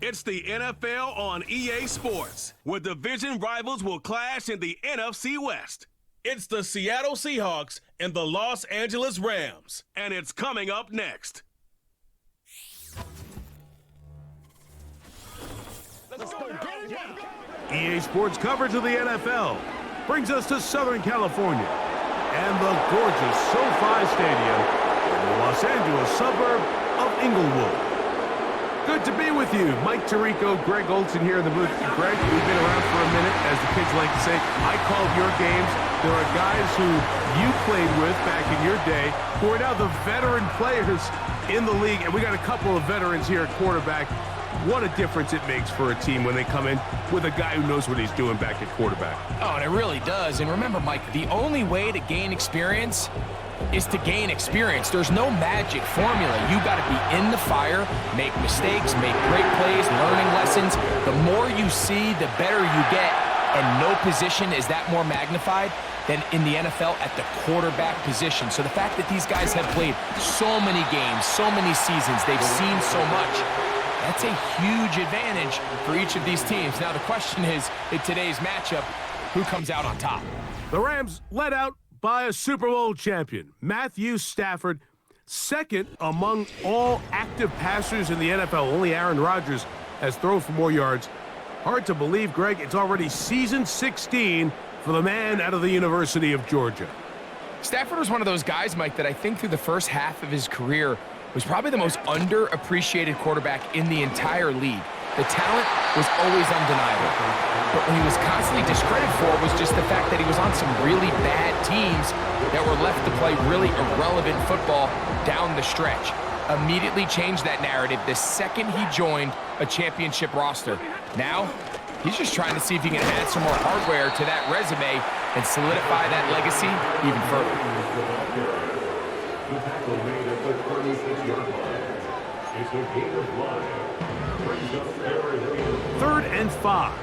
It's the NFL on EA Sports, where division rivals will clash in the NFC West. It's the Seattle Seahawks and the Los Angeles Rams, and it's coming up next. EA Sports coverage of the NFL brings us to Southern California and the gorgeous SoFi Stadium in the Los Angeles suburb of Inglewood. Good to be with you. Mike Tirico, Greg Olson here in the booth. Greg, we've been around for a minute, as the kids like to say. I called your games. There are guys who you played with back in your day who are now the veteran players in the league, and we got a couple of veterans here at quarterback. What a difference it makes for a team when they come in with a guy who knows what he's doing back at quarterback. Oh, and it really does. And remember, Mike, the only way to gain experience is to gain experience. There's no magic formula. You got to be in the fire, make mistakes, make great plays, learning lessons. The more you see, the better you get. And no position is that more magnified than in the NFL at the quarterback position. So the fact that these guys have played so many games, so many seasons, they've seen so much, that's a huge advantage for each of these teams. Now the question is, in today's matchup, who comes out on top? The Rams led out by a Super Bowl champion, Matthew Stafford, second among all active passers in the NFL. Only Aaron Rodgers has thrown for more yards. Hard to believe, Greg, it's already season 16 for the man out of the University of Georgia. Stafford was one of those guys, Mike, that I think through the first half of his career was probably the most underappreciated quarterback in the entire league. The talent was always undeniable. But what he was constantly discredited for was just the fact that he was on some really bad teams that were left to play really irrelevant football down the stretch. Immediately changed that narrative the second he joined a championship roster. Now, he's just trying to see if he can add some more hardware to that resume and solidify that legacy even further. Third and 5.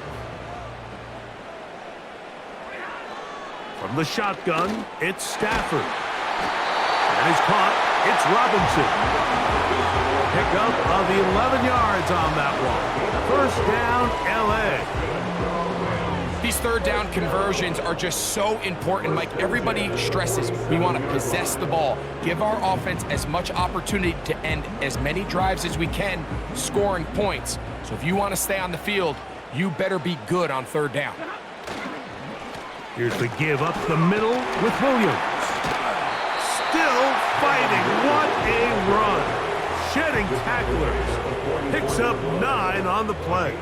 From the shotgun, it's Stafford. And he's caught. It's Robinson. Pickup of 11 yards on that one. First down, L.A. These third down conversions are just so important, Mike. Everybody stresses we want to possess the ball, give our offense as much opportunity to end as many drives as we can, scoring points. So if you want to stay on the field, you better be good on third down. Here's the give up the middle with Williams. Still fighting. What a run. Shedding tacklers. Picks up 9 on the play.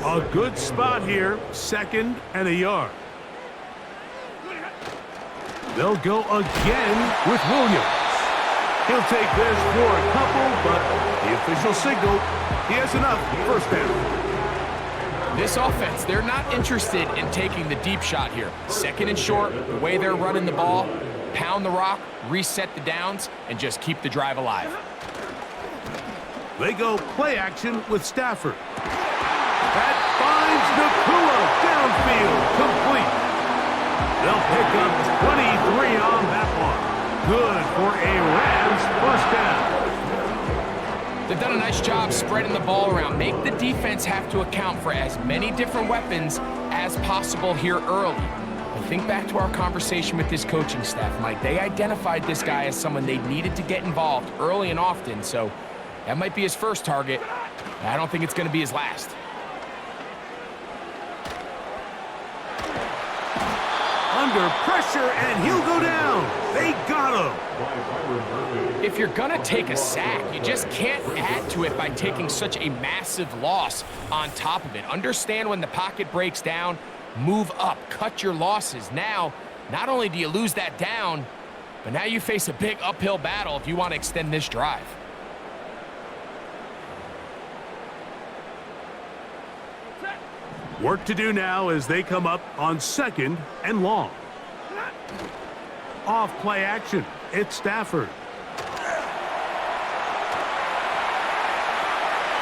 A good spot here. Second and a yard. They'll go again with Williams. He'll take this for a couple, but the official signal, he has enough. First down. This offense, they're not interested in taking the deep shot here. Second and short, the way they're running the ball, pound the rock, reset the downs, and just keep the drive alive. They go play action with Stafford. That finds Nakua downfield, complete. They'll pick up 23 on that one. Good for a Rams first down. They've done a nice job spreading the ball around. Make the defense have to account for as many different weapons as possible here early. But think back to our conversation with this coaching staff, Mike. They identified this guy as someone they needed to get involved early and often, so that might be his first target. I don't think it's going to be his last. Under pressure, and he'll go down. They got him. If you're going to take a sack, you just can't add to it by taking such a massive loss on top of it. Understand when the pocket breaks down, move up, cut your losses. Now, not only do you lose that down, but now you face a big uphill battle if you want to extend this drive. Work to do now as they come up on second and long. Off play action. It's Stafford.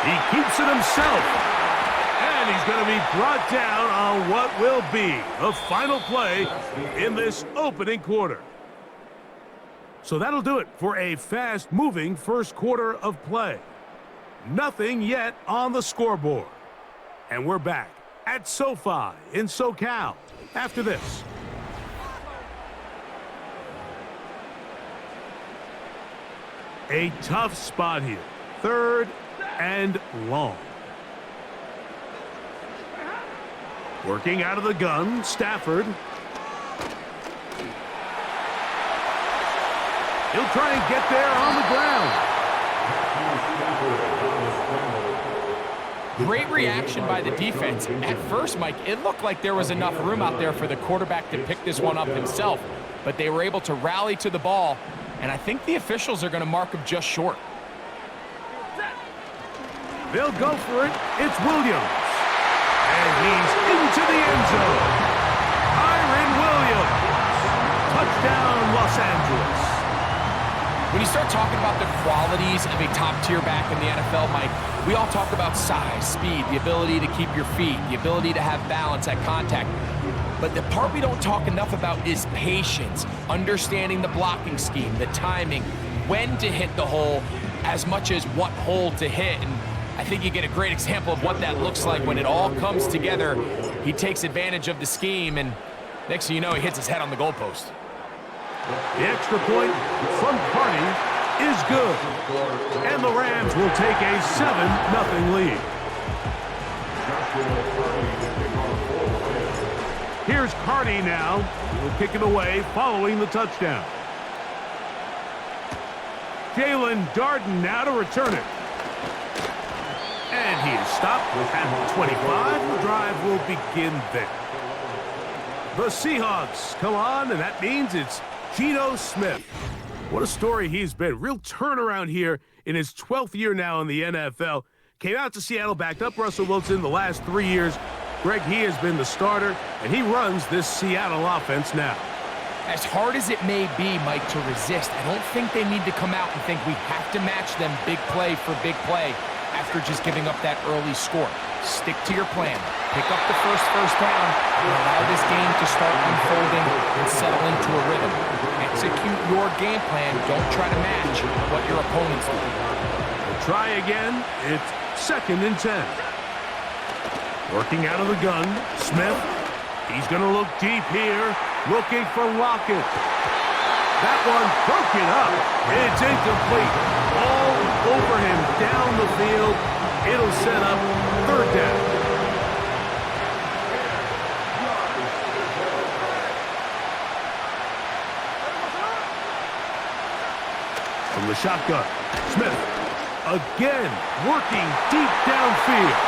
He keeps it himself. And he's going to be brought down on what will be the final play in this opening quarter. So that'll do it for a fast-moving first quarter of play. Nothing yet on the scoreboard. And we're back at SoFi in SoCal after this. A tough spot here. 3rd and long. Working out of the gun, Stafford. He'll try and get there on the ground. Great reaction by the defense. At first, Mike, it looked like there was enough room out there for the quarterback to pick this one up himself, but they were able to rally to the ball, and I think the officials are going to mark him just short. They'll go for it. It's Williams. And he's into the end zone. Kyren Williams. Touchdown, Los Angeles. When you start talking about the qualities of a top-tier back in the NFL, Mike, we all talk about size, speed, the ability to keep your feet, the ability to have balance at contact. But the part we don't talk enough about is patience, understanding the blocking scheme, the timing, when to hit the hole, as much as what hole to hit. And I think you get a great example of what that looks like when it all comes together. He takes advantage of the scheme, and next thing you know, he hits his head on the goalpost. The extra point from Carney is good. And the Rams will take a 7-0 lead. Here's Carney now. He'll kick it away following the touchdown. Jalen Darden now to return it. And he is stopped at 25. The drive will begin there. The Seahawks come on, and that means it's Geno Smith. What a story he's been. Real turnaround here in his 12th year now in the NFL. Came out to Seattle, backed up Russell Wilson the last 3 years. Greg, he has been the starter, and he runs this Seattle offense now. As hard as it may be, Mike, to resist, I don't think they need to come out and think we have to match them big play for big play after just giving up that early score. Stick to your plan. Pick up the first down and allow this game to start unfolding and settle into a rhythm. Execute your game plan. Don't try to match what your opponents do. We'll try again. It's 2nd and 10. Working out of the gun, Smith. He's going to look deep here, looking for Lockett. That one broken up. It's incomplete. All over him down the field. It'll set up 3rd down. From the shotgun, Smith again working deep downfield.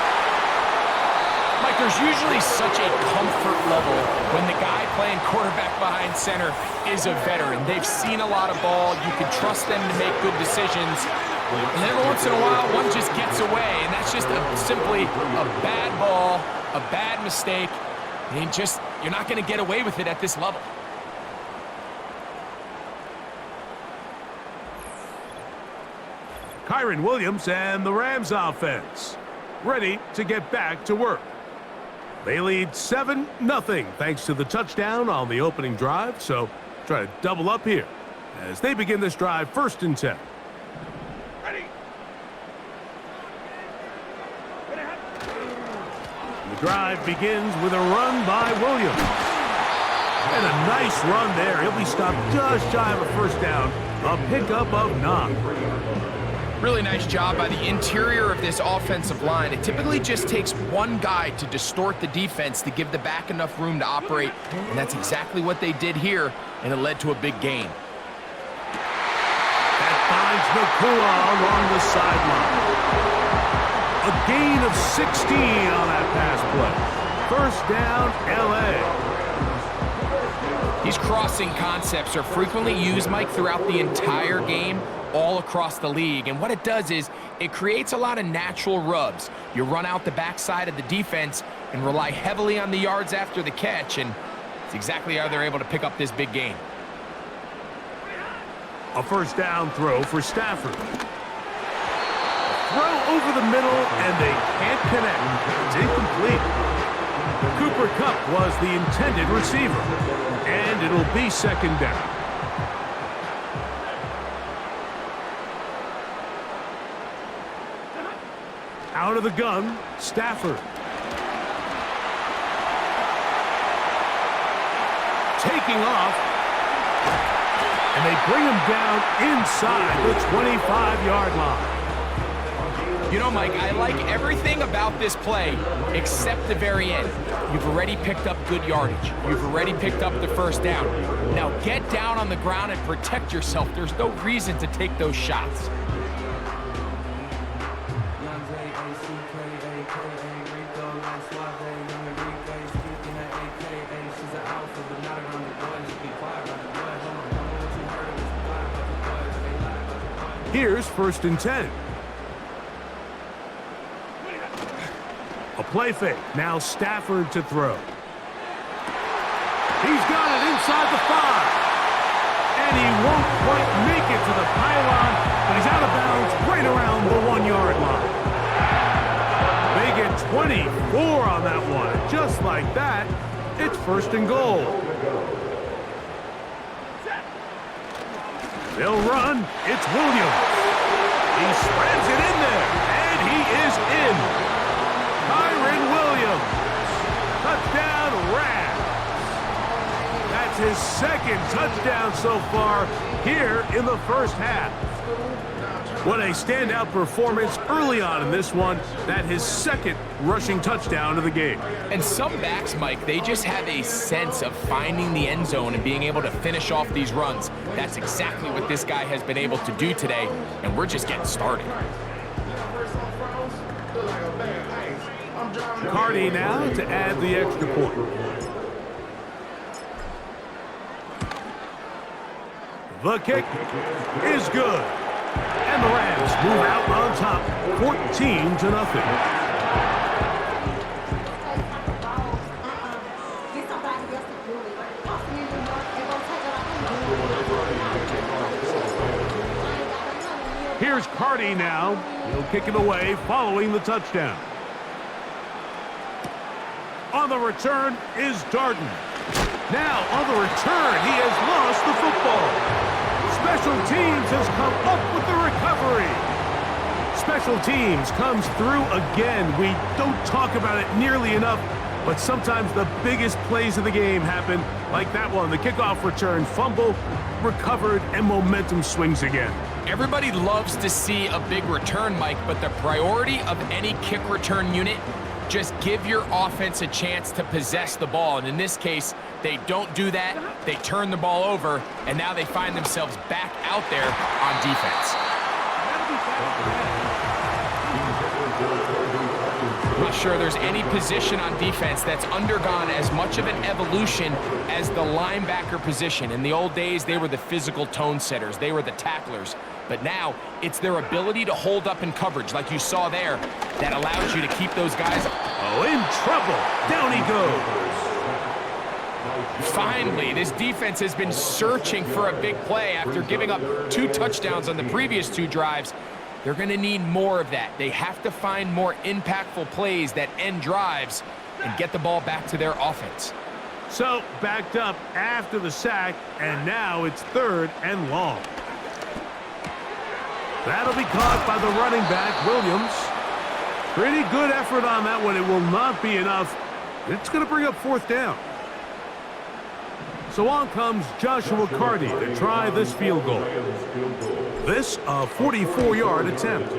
Mike, there's usually such a comfort level when the guy playing quarterback behind center is a veteran. They've seen a lot of ball. You can trust them to make good decisions. And every once in a while, one just gets away, and that's just simply a bad ball, a bad mistake, and you're not going to get away with it at this level. Kyren Williams and the Rams offense ready to get back to work. They lead 7-0 thanks to the touchdown on the opening drive, so try to double up here as they begin this drive 1st and 10. Ready. The drive begins with a run by Williams. And a nice run there. He'll be stopped just shy of a 1st down. A pickup of 9. Really nice job by the interior of this offensive line. It typically just takes one guy to distort the defense to give the back enough room to operate, and that's exactly what they did here, and it led to a big gain. That finds Nakua along the sideline. A gain of 16 on that pass play. 1st down, L.A. These crossing concepts are frequently used, Mike, throughout the entire game, all across the league. And what it does is it creates a lot of natural rubs. You run out the backside of the defense and rely heavily on the yards after the catch, and it's exactly how they're able to pick up this big gain. A 1st down throw for Stafford. Throw over the middle, and they can't connect. It's incomplete. Cooper Kupp was the intended receiver, and it'll be 2nd down. Out of the gun, Stafford. Taking off. And they bring him down inside the 25-yard line. You know, Mike, I like everything about this play except the very end. You've already picked up good yardage. You've already picked up the first down. Now get down on the ground and protect yourself. There's no reason to take those shots. Here's 1st and 10. A play fake. Now Stafford to throw. He's got it inside the 5. And he won't quite make it to the pylon, but he's out of bounds right around the 1-yard line. They get 24 on that one. Just like that, it's 1st and goal. They'll run. It's Williams. He slams it in there, and he is in. Kyren Williams. Touchdown, Rams. That's his 2nd touchdown so far here in the first half. What a standout performance early on in this one. That his 2nd rushing touchdown of the game. And some backs, Mike, they just have a sense of finding the end zone and being able to finish off these runs. That's exactly what this guy has been able to do today, and we're just getting started. Cardi now to add the extra point. The kick is good. And the Rams move out on top, 14-0. Here's Cardi now. He'll kick it away following the touchdown. On the return is Darden. Now on the return, he has lost the football. Special teams has come up with the recovery. Special teams comes through again. We don't talk about it nearly enough, but sometimes the biggest plays of the game happen, like that one. The kickoff return, fumble, recovered, and momentum swings again. Everybody loves to see a big return, Mike, but the priority of any kick return unit, just give your offense a chance to possess the ball. And in this case, they don't do that. They turn the ball over, and now they find themselves back out there on defense. I'm not sure there's any position on defense that's undergone as much of an evolution as the linebacker position. In the old days, they were the physical tone setters. They were the tacklers. But now, it's their ability to hold up in coverage, like you saw there, that allows you to keep those guys. Oh, in trouble. Down he goes. Finally, this defense has been searching for a big play after giving up 2 touchdowns on the previous 2 drives. They're going to need more of that. They have to find more impactful plays that end drives and get the ball back to their offense. So, backed up after the sack, and now it's 3rd and long. That'll be caught by the running back, Williams. Pretty good effort on that one. It will not be enough. It's going to bring up 4th down. So on comes Joshua Cardi to try this field goal. This a 44-yard attempt.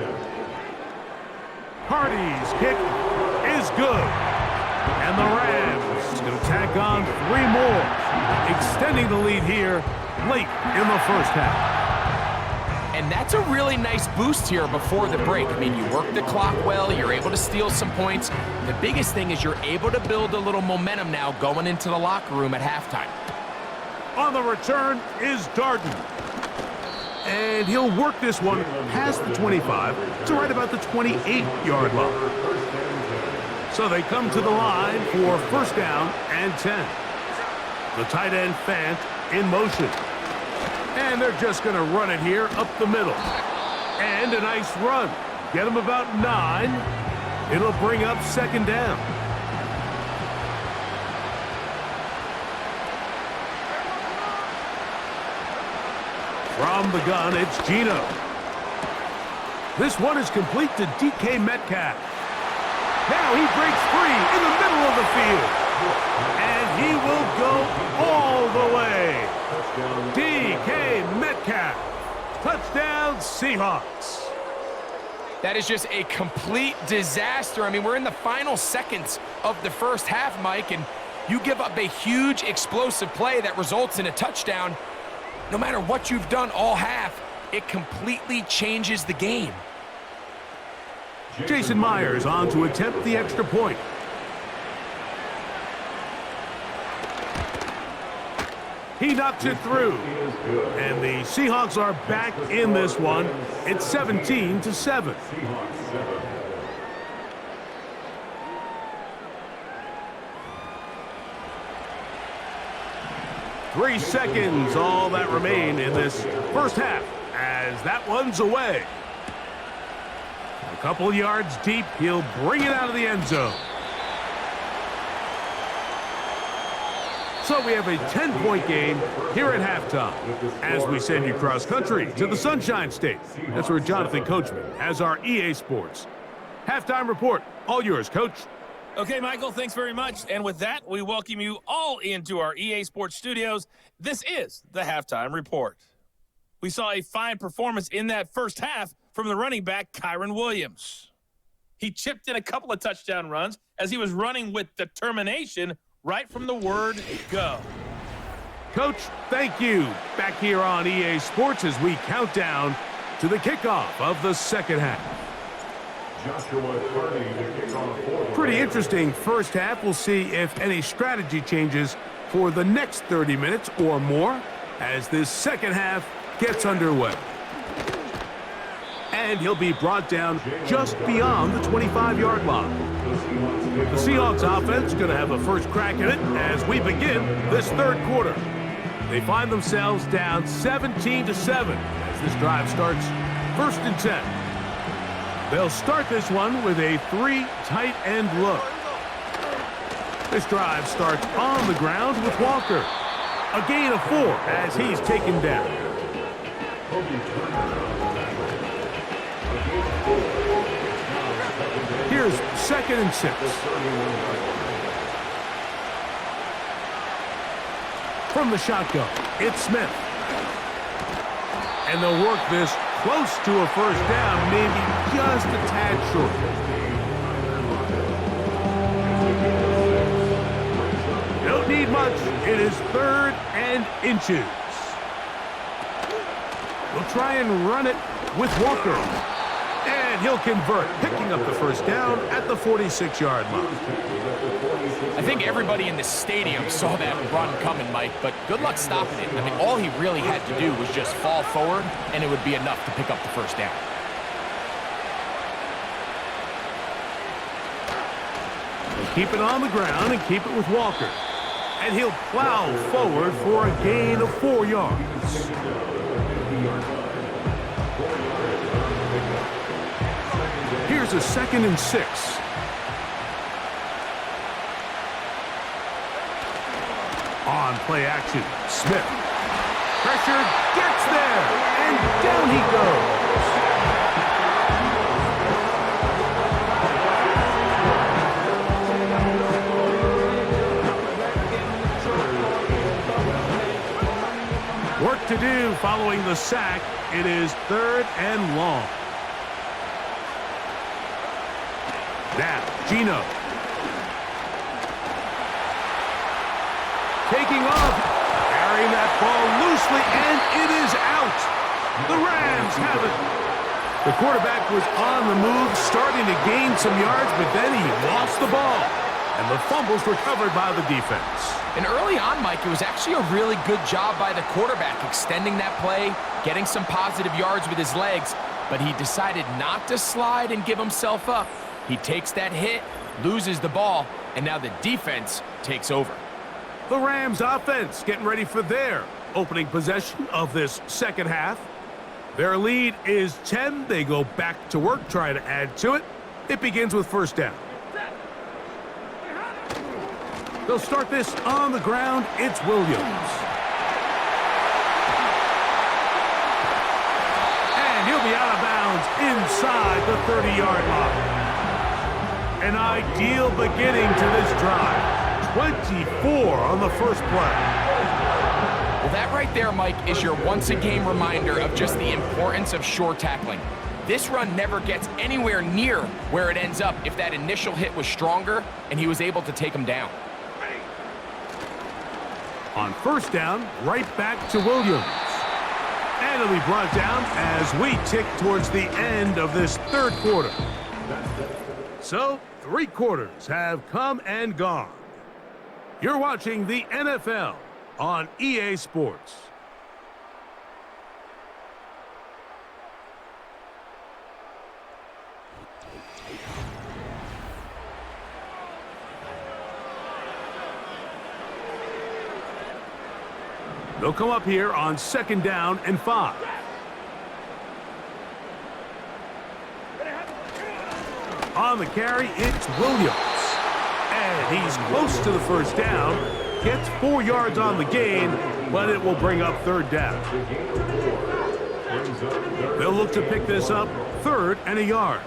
Cardi's kick is good. And the Rams going to tack on 3 more, extending the lead here late in the first half. And that's a really nice boost here before the break. I mean, you work the clock well, you're able to steal some points. The biggest thing is you're able to build a little momentum now going into the locker room at halftime. On the return is Darden. And he'll work this one past the 25 to right about the 28-yard line. So they come to the line for 1st down and 10. The tight end Fant in motion. And they're just going to run it here up the middle. And a nice run. Get them about 9. It'll bring up 2nd down. From the gun, it's Gino. This one is complete to DK Metcalf. Now he breaks free in the middle of the field. And he will go all the way. DK Metcalf. Touchdown, Seahawks. That is just a complete disaster. I mean, we're in the final seconds of the first half, Mike, and you give up a huge explosive play that results in a touchdown. No matter what you've done all half, it completely changes the game. Jason Myers on to attempt the extra point. He knocks it through. And the Seahawks are back in this one. It's 17-7. 3 seconds, all that remain in this first half, as that one's away. A couple yards deep, he'll bring it out of the end zone. So we have a 10-point game here at halftime as we send you cross-country to the Sunshine State. That's where Jonathan Coachman has our EA Sports halftime report. All yours, Coach. Okay, Michael, thanks very much. And with that, we welcome you all into our EA Sports studios. This is the halftime report. We saw a fine performance in that first half from the running back, Kyron Williams. He chipped in a couple of touchdown runs as he was running with determination right from the word go. Coach, thank you. Back here on EA Sports as we count down to the kickoff of the second half. Pretty interesting first half. We'll see if any strategy changes for the next 30 minutes or more as this second half gets underway. And he'll be brought down just beyond the 25-yard line. The Seahawks offense going to have a first crack at it as we begin this third quarter. They find themselves down 17-7 as this drive starts 1st and 10. They'll start this one with a 3 tight end look. This drive starts on the ground with Walker. A gain of 4 as he's taken down. Here's 2nd and 6. From the shotgun, it's Smith. And they'll work this close to a first down, maybe just a tad short. Don't need much. It is 3rd and inches. We'll try and run it with Walker. And he'll convert, picking up the first down at the 46-yard line. I think everybody in the stadium saw that run coming, Mike, but good luck stopping it. I mean, all he really had to do was just fall forward, and it would be enough to pick up the first down. He'll keep it on the ground and keep it with Walker. And he'll plow forward for a gain of 4 yards. Here's a 2nd and 6. On play action, Smith. Pressure gets there, and down he goes. Work to do following the sack. It is 3rd and long. Now, Gino. Taking off, carrying that ball loosely, and it is out. The Rams have it. The quarterback was on the move, starting to gain some yards, but then he lost the ball. And the fumble's recovered by the defense. And early on, Mike, it was actually a really good job by the quarterback, extending that play, getting some positive yards with his legs, but he decided not to slide and give himself up. He takes that hit, loses the ball, and now the defense takes over. The Rams offense getting ready for their opening possession of this second half. Their lead is 10. They go back to work, trying to add to it. It begins with first down. They'll start this on the ground. It's Williams. And he'll be out of bounds downs inside the 30-yard line. An ideal beginning to this drive. 24 on the first play. Well, that right there, Mike, is your once-a-game reminder of just the importance of shore tackling. This run never gets anywhere near where it ends up if that initial hit was stronger and he was able to take him down. On first down, right back to Williams. And it'll be brought down as we tick towards the end of this third quarter. So, 3 quarters have come and gone. You're watching the NFL on EA Sports. They'll come up here on 2nd down and 5. On the carry, it's Williams. And he's close to the first down. Gets 4 yards on the gain, but it will bring up 3rd down. They'll look to pick this up 3rd and a yard.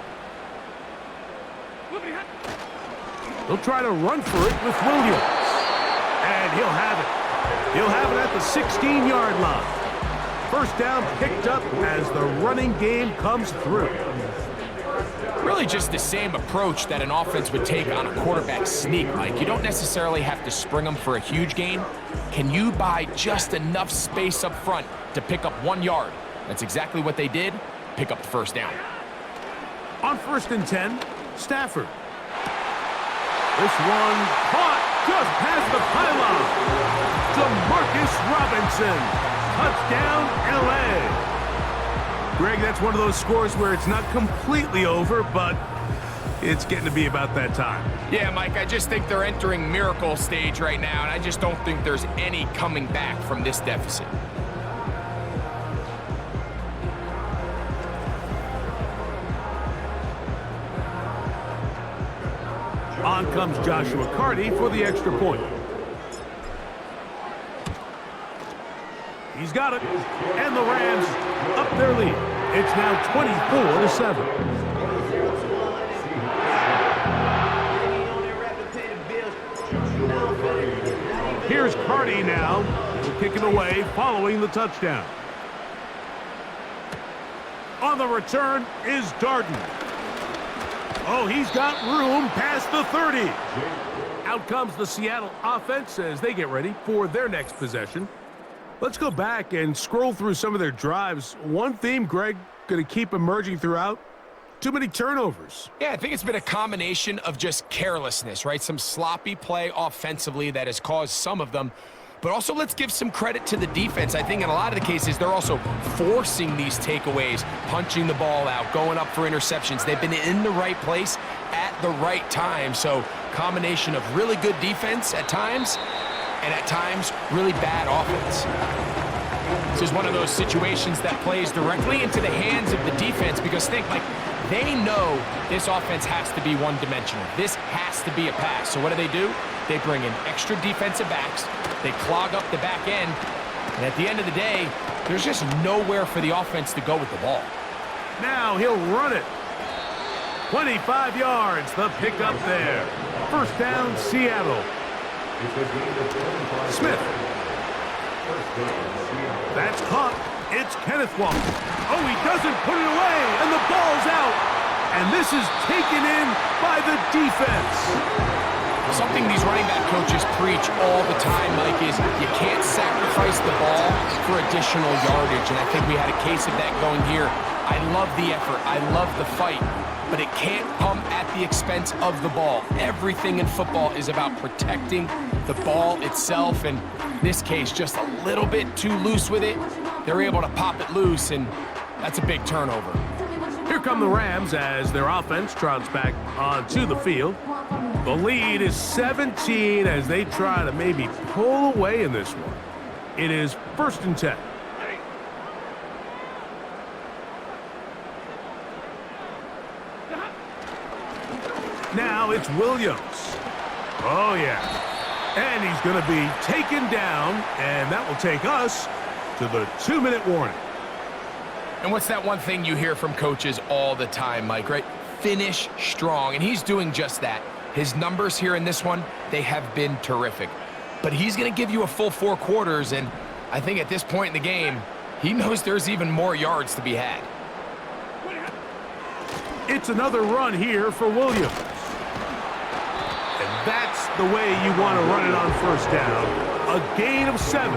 They'll try to run for it with Williams. And he'll have it. He'll have it at the 16-yard line. First down picked up as the running game comes through. Really just the same approach that an offense would take on a quarterback sneak, Mike. You don't necessarily have to spring them for a huge gain. Can you buy just enough space up front to pick up 1 yard? That's exactly what they did. Pick up the first down. On 1st and 10, Stafford. This one caught just past the pylon. DeMarcus Robinson. Touchdown, L.A. Greg, that's one of those scores where it's not completely over, but it's getting to be about that time. Yeah, Mike, I just think they're entering miracle stage right now, and I just don't think there's any coming back from this deficit. On comes Joshua Carty for the extra point. He's got it, and the Rams up their lead. It's now 24-7. Here's Carty now, kicking away following the touchdown. On the return is Darden. Oh, he's got room past the 30. Out comes the Seattle offense as they get ready for their next possession. Let's go back and scroll through some of their drives. One theme, Greg, going to keep emerging throughout. Too many turnovers. Yeah, I think it's been a combination of just carelessness, right? Some sloppy play offensively that has caused some of them. But also, let's give some credit to the defense. I think in a lot of the cases, they're also forcing these takeaways, punching the ball out, going up for interceptions. They've been in the right place at the right time. So, combination of really good defense at times, and at times, really bad offense. This is one of those situations that plays directly into the hands of the defense because think, like, they know this offense has to be one-dimensional. This has to be a pass. So what do? They bring in extra defensive backs. They clog up the back end. And at the end of the day, there's just nowhere for the offense to go with the ball. Now he'll run it. 25 yards, the pickup there. First down, Seattle. Smith. That's caught. It's Kenneth Walker. Oh, he doesn't put it away, and the ball's out. And this is taken in by the defense. Something these running back coaches preach all the time, Mike, is you can't sacrifice the ball for additional yardage. And I think we had a case of that going here. I love the effort. I love the fight. But it can't come at the expense of the ball. Everything in football is about protecting the ball itself. And in this case, just a little bit too loose with it. They're able to pop it loose, and that's a big turnover. Here come the Rams as their offense trots back onto the field. The lead is 17 as they try to maybe pull away in this one. It is 1st and 10. Now it's Williams. Oh, yeah. And he's going to be taken down, and that will take us to the 2-minute warning. And what's that one thing you hear from coaches all the time, Mike, right? Finish strong, and he's doing just that. His numbers here in this one, they have been terrific. But he's going to give you a full 4 quarters, and I think at this point in the game, he knows there's even more yards to be had. It's another run here for Williams. And that's the way you want to run it on first down. A gain of 7.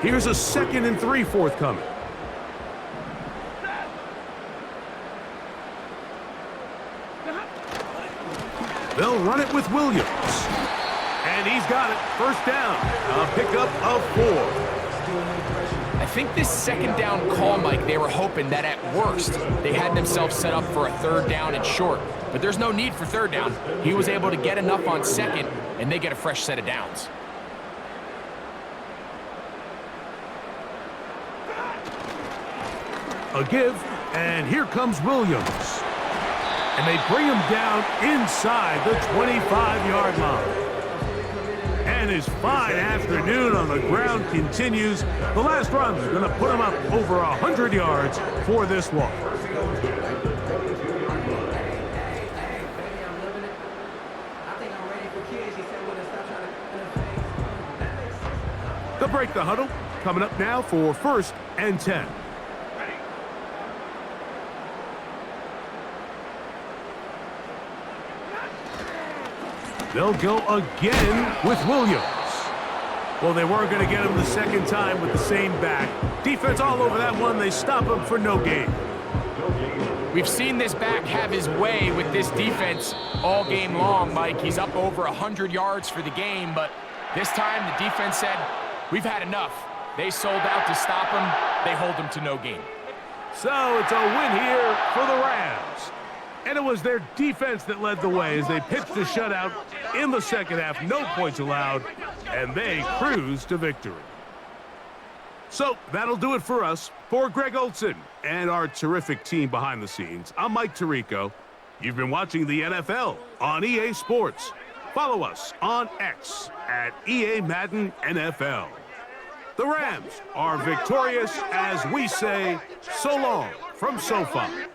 Here's a 2nd and 3 forthcoming. They'll run it with Williams. And he's got it. First down. A pickup of 4. I think this 2nd down call, Mike, they were hoping that at worst they had themselves set up for a 3rd down and short. But there's no need for 3rd down. He was able to get enough on 2nd, and they get a fresh set of downs. A give, and here comes Williams. And they bring him down inside the 25-yard line. And his fine afternoon on the ground continues. The last run is going to put him up over 100 yards for this one. They'll break the huddle. Coming up now for 1st and 10. They'll go again with Williams. Well, they weren't going to get him the 2nd time with the same back. Defense all over that one. They stop him for no gain. We've seen this back have his way with this defense all game long, Mike. He's up over 100 yards for the game, but this time the defense said, we've had enough. They sold out to stop him. They hold him to no gain. So it's a win here for the Rams. And it was their defense that led the way as they pitched a shutout in the 2nd half. No points allowed, and they cruised to victory. So that'll do it for us. For Greg Olson and our terrific team behind the scenes, I'm Mike Tirico. You've been watching the NFL on EA Sports. Follow us on X at EA Madden NFL. The Rams are victorious as we say so long from SoFi.